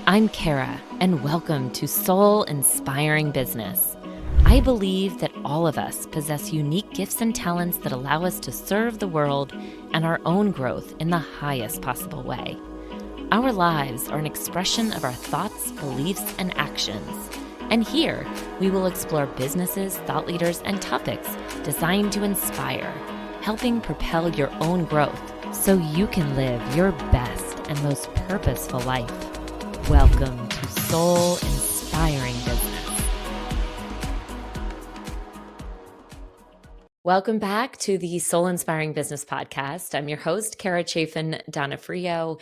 I'm Kara, and welcome to Soul Inspiring Business. I believe that all of us possess unique gifts and talents that allow us to serve the world and our own growth in the highest possible way. Our lives are an expression of our thoughts, beliefs, and actions. And here, we will explore businesses, thought leaders, and topics designed to inspire, helping propel your own growth so you can live your best and most purposeful life. Welcome to Soul Inspiring Business. Welcome back to the Soul Inspiring Business Podcast. I'm your host, Kara Chaffin, Donofrio,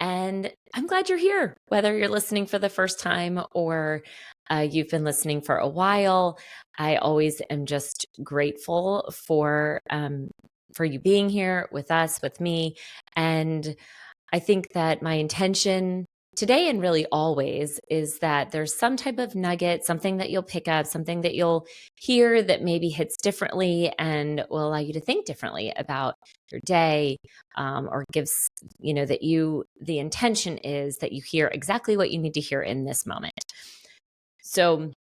and I'm glad you're here, whether you're listening for the first time or you've been listening for a while. I always am just grateful for you being here with us, with me, and I think that my intention today and really always is that there's some type of nugget, something that you'll pick up, something that you'll hear that maybe hits differently and will allow you to think differently about your day, or gives, the intention is that you hear exactly what you need to hear in this moment. So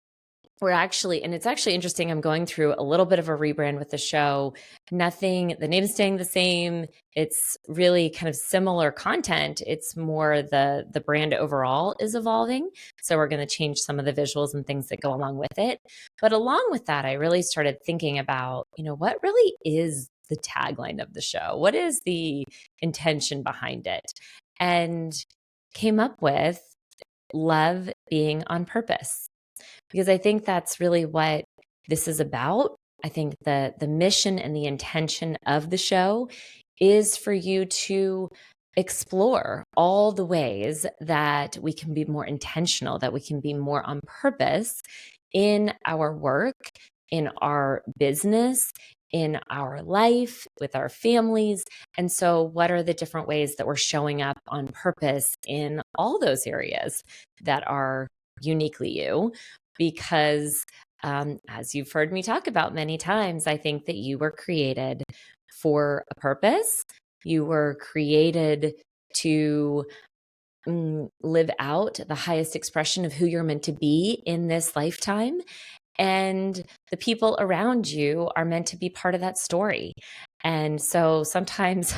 it's actually interesting. I'm going through a little bit of a rebrand with the show. The name's staying the same. It's really kind of similar content. It's more the brand overall is evolving. So we're going to change some of the visuals and things that go along with it. But along with that, I really started thinking about, what really is the tagline of the show? What is the intention behind it? And came up with love being on purpose. Because I think that's really what this is about. I think the mission and the intention of the show is for you to explore all the ways that we can be more intentional, that we can be more on purpose in our work, in our business, in our life, with our families. And so what are the different ways that we're showing up on purpose in all those areas that are uniquely you? Because as you've heard me talk about many times, I think that you were created for a purpose. You were created to live out the highest expression of who you're meant to be in this lifetime. And the people around you are meant to be part of that story. And so sometimes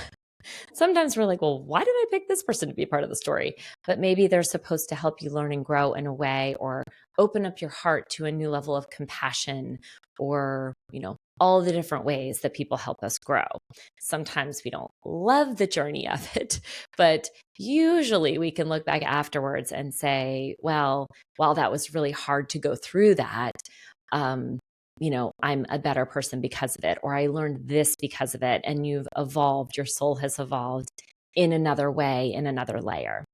we're like, well, why did I pick this person to be part of the story? But maybe they're supposed to help you learn and grow in a way, or open up your heart to a new level of compassion, or, all the different ways that people help us grow. Sometimes we don't love the journey of it, but usually we can look back afterwards and say, well, while that was really hard to go through that, I'm a better person because of it, or I learned this because of it. And you've evolved, your soul has evolved in another way, in another layer.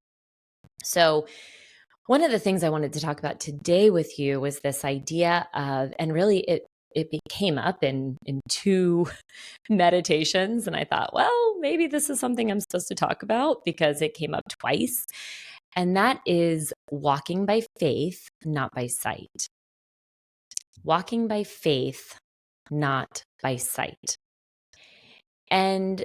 So one of the things I wanted to talk about today with you was this idea of, and really it came up in two meditations. And I thought, well, maybe this is something I'm supposed to talk about because it came up twice. And that is walking by faith, not by sight. Walking by faith, not by sight. And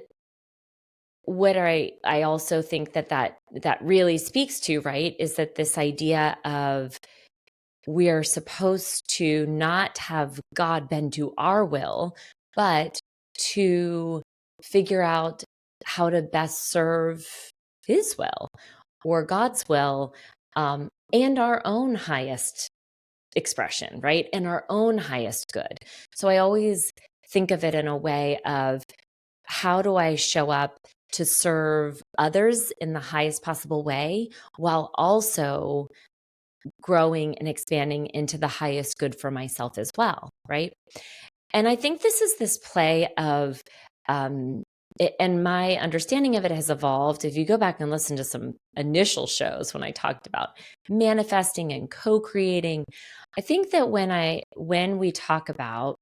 what I also think that really speaks to, right, is that this idea of we are supposed to not have God bend to our will, but to figure out how to best serve His will or God's will, and our own highest expression, right? And our own highest good. So I always think of it in a way of, how do I show up to serve others in the highest possible way while also growing and expanding into the highest good for myself as well, right? And I think this is this play of, and my understanding of it has evolved. If you go back and listen to some initial shows when I talked about manifesting and co-creating, I think that when we talk about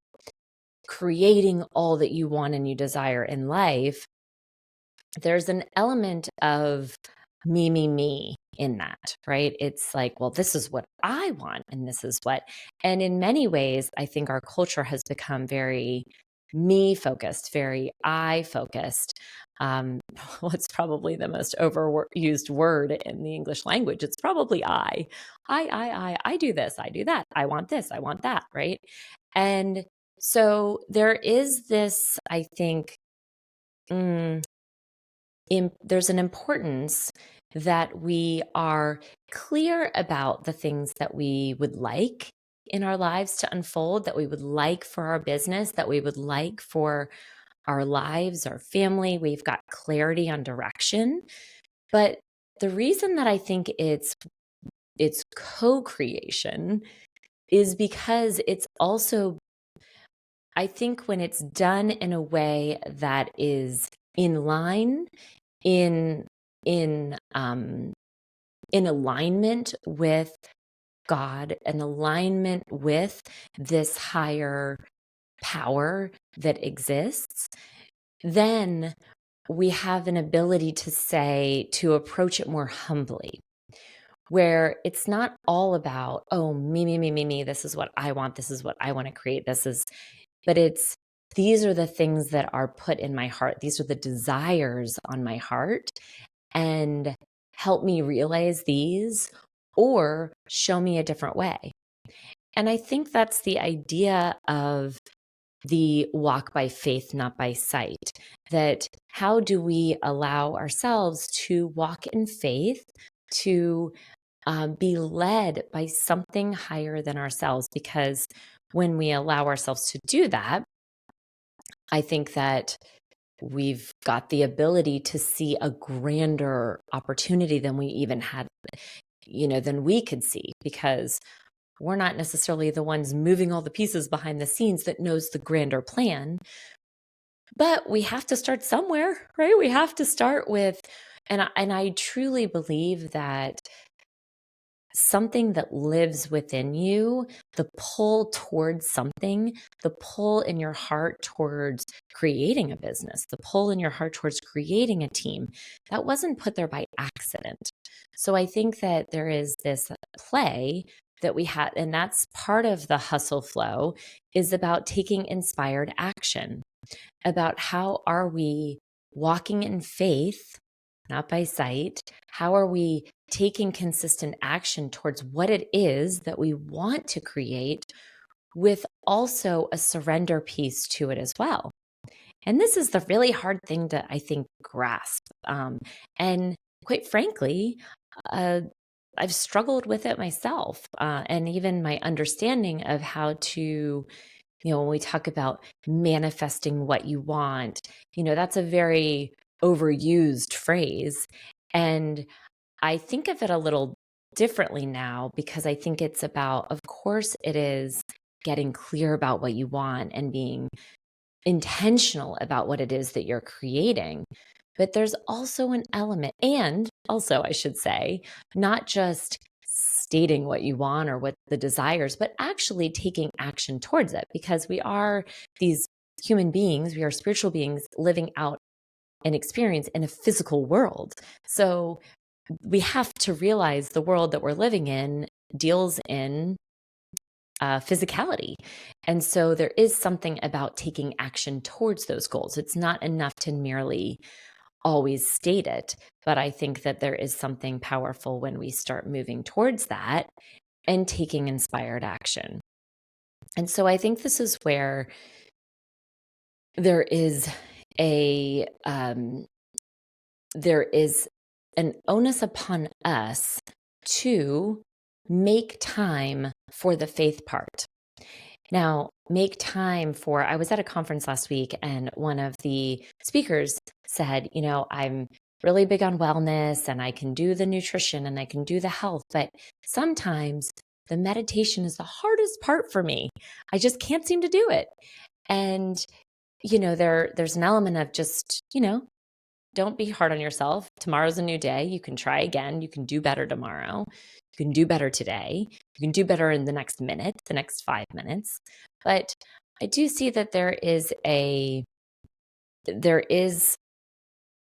creating all that you want and you desire in life, there's an element of me in that, right? It's like, well, this is what I want, and this is what, and in many ways, I think our culture has become very me focused, very I focused. um, what's probably the most overused word in the English language. It's probably I do this, I do that, I want this, I want that, right? And so there is this, I think, mm, there's an importance that we are clear about the things that we would like in our lives to unfold, that we would like for our business, that we would like for our lives, our family. We've got clarity on direction. But the reason that I think it's co-creation is because it's also, I think, when it's done in a way that is in line, in in um in alignment with God, an alignment with this higher power that exists, then we have an ability to say, to approach it more humbly, where it's not all about, oh, me, this is what I want, this is what I want to create, but it's, these are the things that are put in my heart, these are the desires on my heart, and help me realize these or show me a different way. And I think that's the idea of the walk by faith, not by sight. That how do we allow ourselves to walk in faith, to be led by something higher than ourselves? Because when we allow ourselves to do that, I think that we've got the ability to see a grander opportunity than we even had, than we could see, because we're not necessarily the ones moving all the pieces behind the scenes that knows the grander plan. But we have to start somewhere, right? We have to start with, and I truly believe that something that lives within you, the pull towards something, the pull in your heart towards creating a business, the pull in your heart towards creating a team, that wasn't put there by accident. So I think that there is this play that we had, and that's part of the hustle flow, is about taking inspired action, about how are we walking in faith, not by sight? How are we taking consistent action towards what it is that we want to create, with also a surrender piece to it as well? And this is the really hard thing to, I think, grasp. And quite frankly, uh, I've struggled with it myself, and even my understanding of how to, when we talk about manifesting what you want, that's a very overused phrase. And I think of it a little differently now, because I think it's about, of course, it is getting clear about what you want and being intentional about what it is that you're creating. But there's also an element, and also, I should say, not just stating what you want or what the desires, but actually taking action towards it, because we are these human beings, we are spiritual beings living out an experience in a physical world. So we have to realize the world that we're living in deals in physicality. And so there is something about taking action towards those goals. It's not enough to merely always state it, but I think that there is something powerful when we start moving towards that and taking inspired action. And so I think this is where there is a there is an onus upon us to make time for the faith part. Now, make time for, I was at a conference last week, and one of the speakers said, I'm really big on wellness, and I can do the nutrition and I can do the health, but sometimes the meditation is the hardest part for me. I just can't seem to do it. And, there's an element of just, don't be hard on yourself. Tomorrow's a new day. You can try again. You can do better tomorrow. You can do better today. You can do better in the next minute, the next 5 minutes. But I do see that there is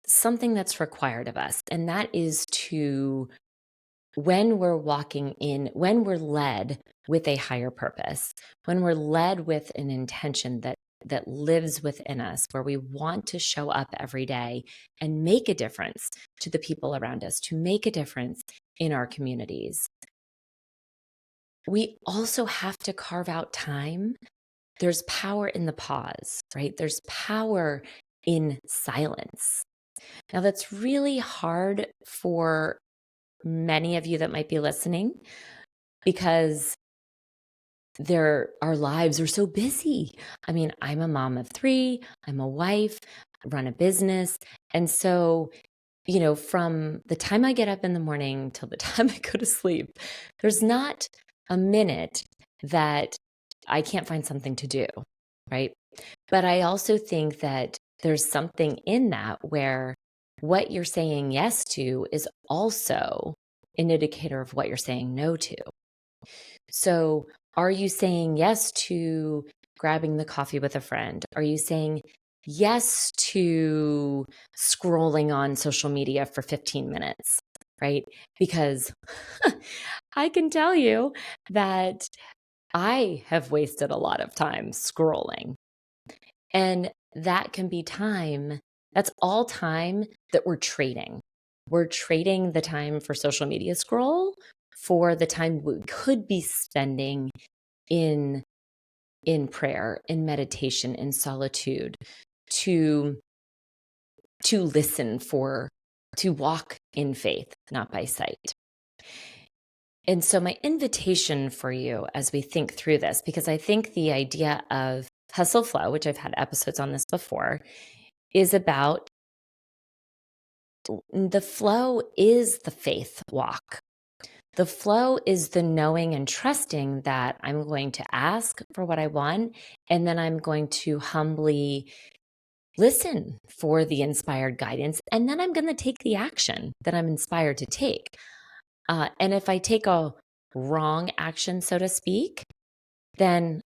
something that's required of us. And that is to, when we're when we're led with a higher purpose, when we're led with an intention that that lives within us, where we want to show up every day and make a difference to the people around us, to make a difference in our communities, we also have to carve out time. There's power in the pause, right? There's power in silence. Now, that's really hard for many of you that might be listening because our lives are so busy. I mean, I'm a mom of 3, I'm a wife, I run a business. And so, from the time I get up in the morning till the time I go to sleep, there's not a minute that I can't find something to do, right? But I also think that there's something in that where what you're saying yes to is also an indicator of what you're saying no to. So, are you saying yes to grabbing the coffee with a friend? Are you saying yes to scrolling on social media for 15 minutes, right? Because I can tell you that I have wasted a lot of time scrolling. And that can be time, that's all time that we're trading. We're trading the time for social media scroll for the time we could be spending in prayer, in meditation, in solitude, to listen to walk in faith, not by sight. And so my invitation for you as we think through this, because I think the idea of hustle flow, which I've had episodes on this before, is about the flow is the faith walk. The flow is the knowing and trusting that I'm going to ask for what I want, and then I'm going to humbly listen for the inspired guidance, and then I'm going to take the action that I'm inspired to take. And if I take a wrong action, so to speak, then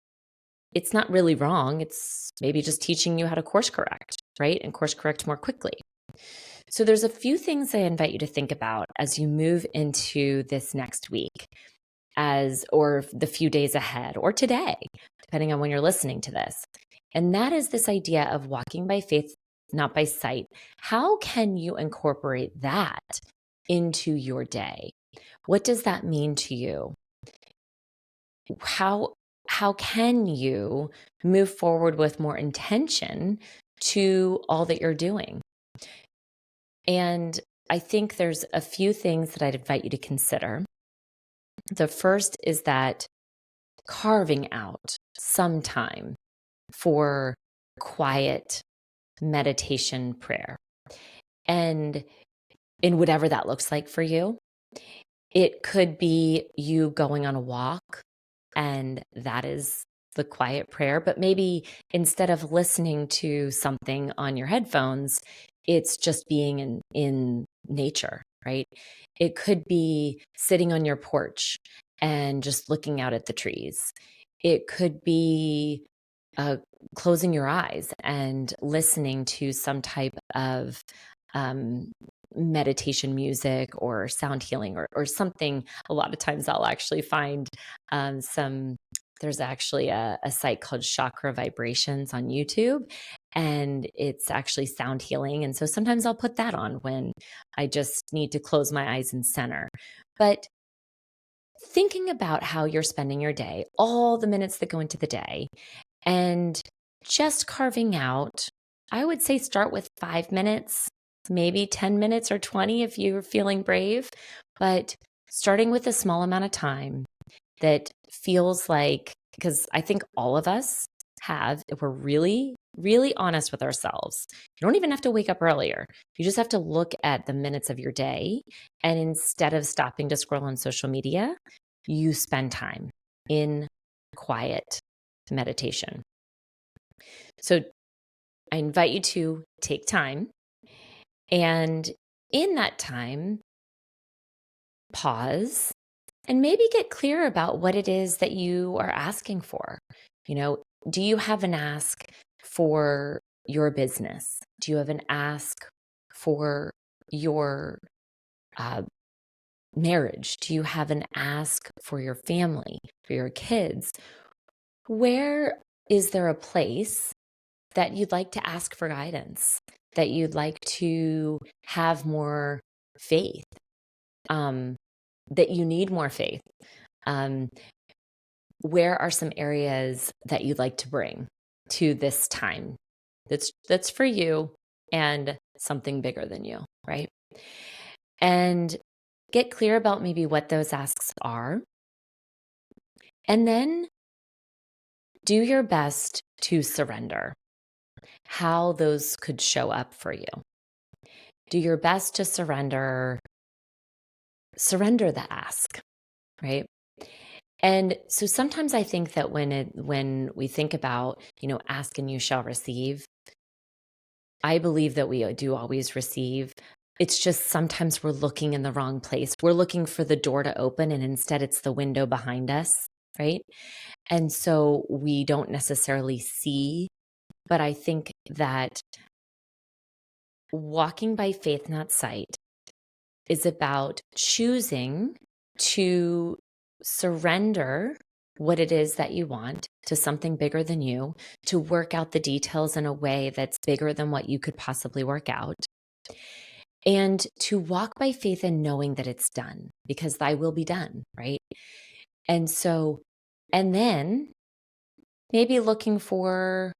it's not really wrong. It's maybe just teaching you how to course correct, right? And course correct more quickly. So there's a few things I invite you to think about as you move into this next week, or the few days ahead, or today, depending on when you're listening to this. And that is this idea of walking by faith, not by sight. How can you incorporate that into your day? What does that mean to you? How can you move forward with more intention to all that you're doing? And I think there's a few things that I'd invite you to consider. The first is that carving out some time for quiet meditation prayer. And in whatever that looks like for you, it could be you going on a walk, and that is the quiet prayer. But maybe instead of listening to something on your headphones, it's just being in nature, right? It could be sitting on your porch and just looking out at the trees. It could be closing your eyes and listening to some type of meditation music or sound healing or something. A lot of times I'll actually find there's actually a site called Chakra Vibrations on YouTube, and it's actually sound healing. And so sometimes I'll put that on when I just need to close my eyes and center. But thinking about how you're spending your day, all the minutes that go into the day, and just carving out, I would say start with 5 minutes, maybe 10 minutes or 20 if you're feeling brave, but starting with a small amount of time that feels like, because I think all of us have, if we're really, really honest with ourselves, you don't even have to wake up earlier. You just have to look at the minutes of your day. And instead of stopping to scroll on social media, you spend time in quiet meditation. So I invite you to take time, and in that time, pause and maybe get clear about what it is that you are asking for. Do you have an ask for your business? Do you have an ask for your marriage? Do you have an ask for your family, for your kids? Where is there a place that you'd like to ask for guidance, that you'd like to have more faith, that you need more faith. Um, where are some areas that you'd like to bring to this time that's for you and something bigger than you, right? And get clear about maybe what those asks are. And then do your best to surrender how those could show up for you. Do your best to surrender the ask, right? And so sometimes I think that when we think about, ask and you shall receive, I believe that we do always receive. It's just sometimes we're looking in the wrong place. We're looking for the door to open and instead it's the window behind us, right? And so we don't necessarily see, but I think that walking by faith, not sight, is about choosing to surrender what it is that you want to something bigger than you, to work out the details in a way that's bigger than what you could possibly work out, and to walk by faith in knowing that it's done because thy will be done, right? And so, and then maybe looking for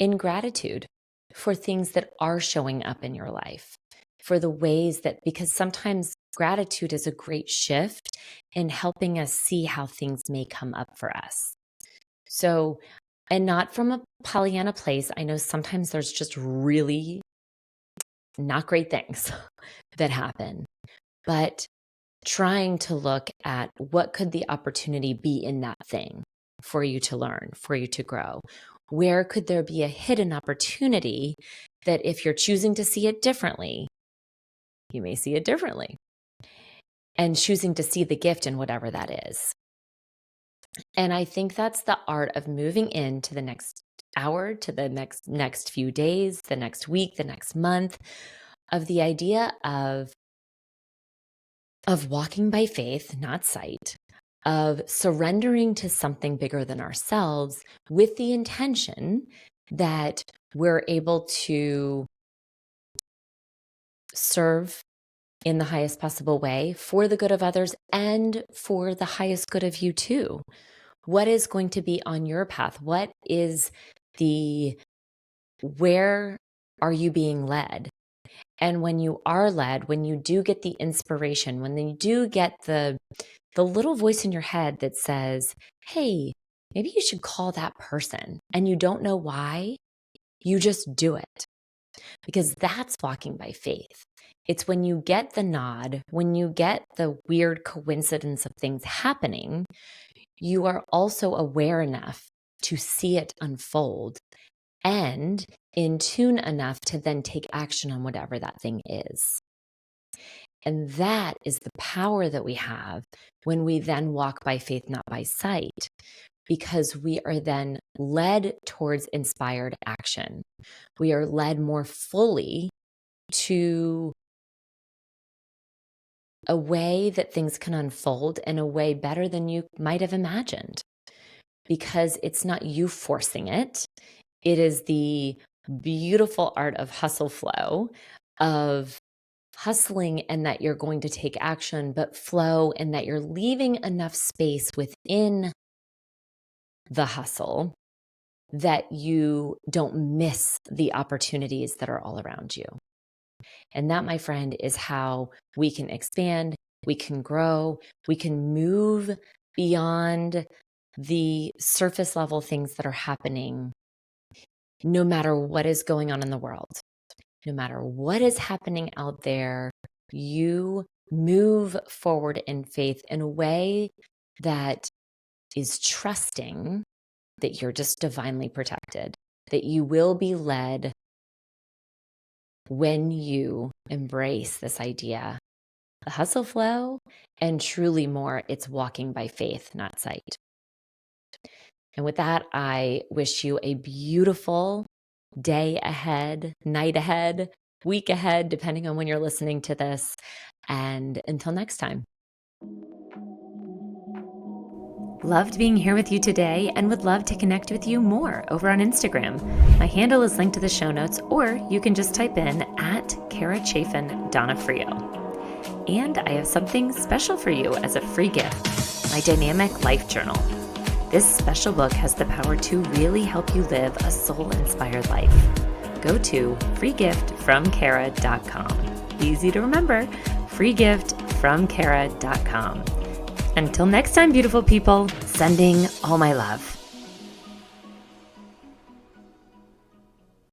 ingratitude for things that are showing up in your life, for the ways that, because sometimes gratitude is a great shift in helping us see how things may come up for us. So, and not from a Pollyanna place. I know sometimes there's just really not great things that happen, but trying to look at what could the opportunity be in that thing for you to learn, for you to grow. Where could there be a hidden opportunity that if you're choosing to see it differently, you may see it differently, and choosing to see the gift in whatever that is. And I think that's the art of moving into the next hour, to the next few days, the next week, the next month, of the idea of walking by faith, not sight, of surrendering to something bigger than ourselves with the intention that we're able to serve in the highest possible way for the good of others and for the highest good of you too. What is going to be on your path? Where are you being led? And when you are led, when you do get the inspiration, when you do get the little voice in your head that says, hey, maybe you should call that person, and you don't know why, you just do it. Because that's walking by faith. It's when you get the nod, when you get the weird coincidence of things happening, you are also aware enough to see it unfold and in tune enough to then take action on whatever that thing is. And that is the power that we have when we then walk by faith, not by sight, because we are then led towards inspired action. We are led more fully to a way that things can unfold in a way better than you might have imagined, because it's not you forcing it. It is the beautiful art of hustle flow, of hustling and that you're going to take action, but flow and that you're leaving enough space within the hustle that you don't miss the opportunities that are all around you. And that, my friend, is how we can expand, we can grow, we can move beyond the surface level things that are happening, no matter what is going on in the world. No matter what is happening out there, you move forward in faith in a way that is trusting that you're just divinely protected, that you will be led when you embrace this idea, the hustle flow, and truly more, it's walking by faith, not sight. And with that, I wish you a beautiful day ahead, night ahead, week ahead, depending on when you're listening to this. And until next time. Loved being here with you today and would love to connect with you more over on Instagram. My handle is linked to the show notes, or you can just type in at Kara Chaffin Donofrio. And I have something special for you as a free gift, my Dynamic Life Journal. This special book has the power to really help you live a soul-inspired life. Go to freegiftfromkara.com. Easy to remember, freegiftfromkara.com. Until next time, beautiful people, sending all my love.